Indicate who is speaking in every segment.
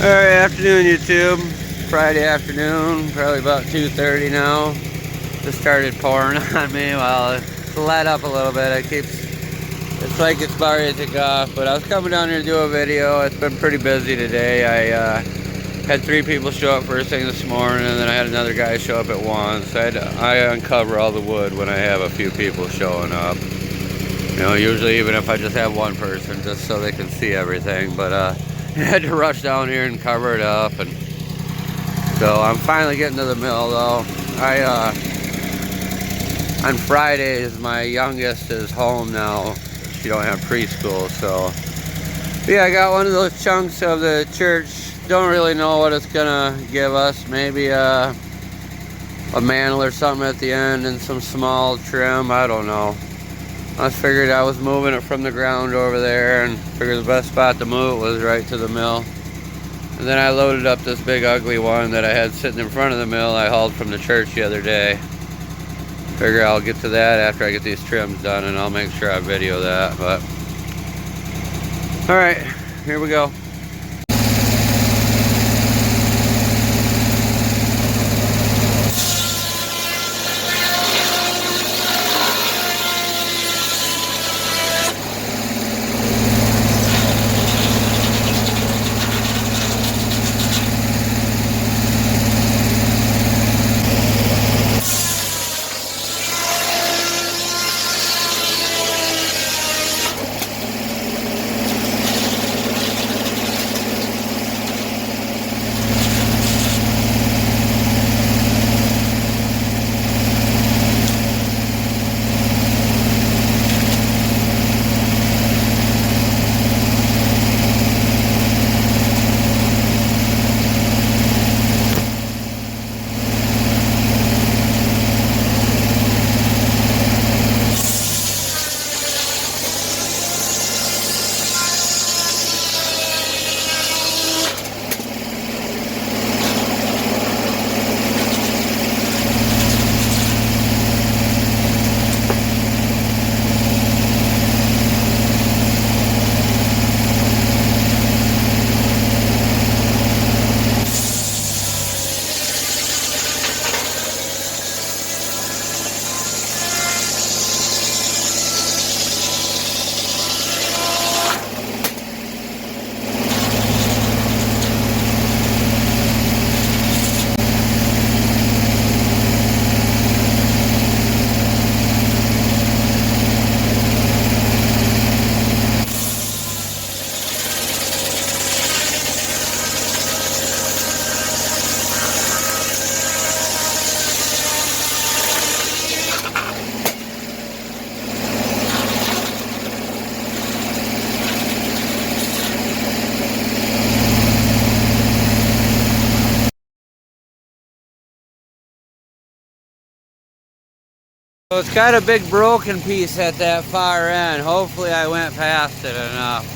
Speaker 1: Alright, afternoon YouTube. Friday afternoon, probably about 2:30 now. Just started pouring on me. Well, it's let up a little bit. It's like it's about ready to take off. But I was coming down here to do a video. It's been pretty busy today. I had 3 people show up first thing this morning, and then I had another guy show up at 1. So I uncover all the wood when I have a few people showing up. You know, usually even if I just have one person, just so they can see everything. But I had to rush down here and cover it up, and so I'm finally getting to the mill though. On Fridays my youngest is home now. She don't have preschool, so yeah, I got one of those chunks of the church. Don't really know what it's gonna give us. Maybe a mantle or something at the end and some small trim. I don't know. I figured I was moving it from the ground over there, and figured the best spot to move it was right to the mill. And then I loaded up this big ugly one that I had sitting in front of the mill I hauled from the church the other day. Figure I'll get to that after I get these trims done, and I'll make sure I video that. But alright, here we go. So it's got a big broken piece at that far end. Hopefully I went past it enough.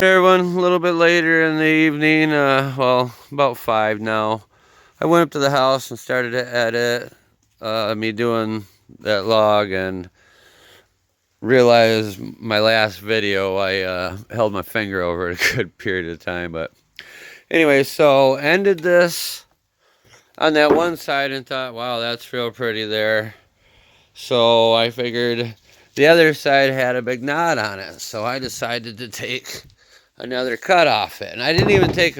Speaker 1: everyone, a little bit later in the evening, well, about 5 now. I went up to the house and started to edit me doing that log, and realized my last video I held my finger over it a good period of time. But anyway, so ended this on that one side and thought, wow, that's real pretty there. So I figured the other side had a big knot on it, so I decided to take another cut off it. And I didn't even take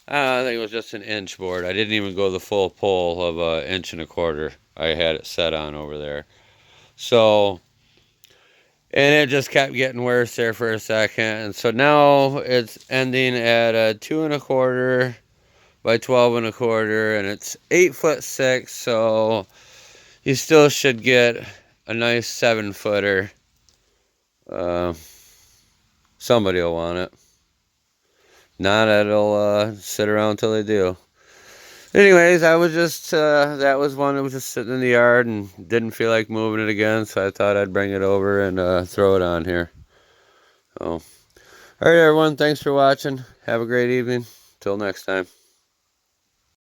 Speaker 1: I think it was just an inch board. I didn't even go the full pull of an 1.25 inches. I had it set on over there. So, and it just kept getting worse there for a second. And so now it's ending at a 2.25 by 12.25, and it's 8'6", so you still should get a nice 7-footer. Somebody will want it. Not, it'll sit around till they do. Anyways, I was just, that was one that was just sitting in the yard and didn't feel like moving it again, so I thought I'd bring it over and throw it on here. So, alright everyone, thanks for watching. Have a great evening. Till next time.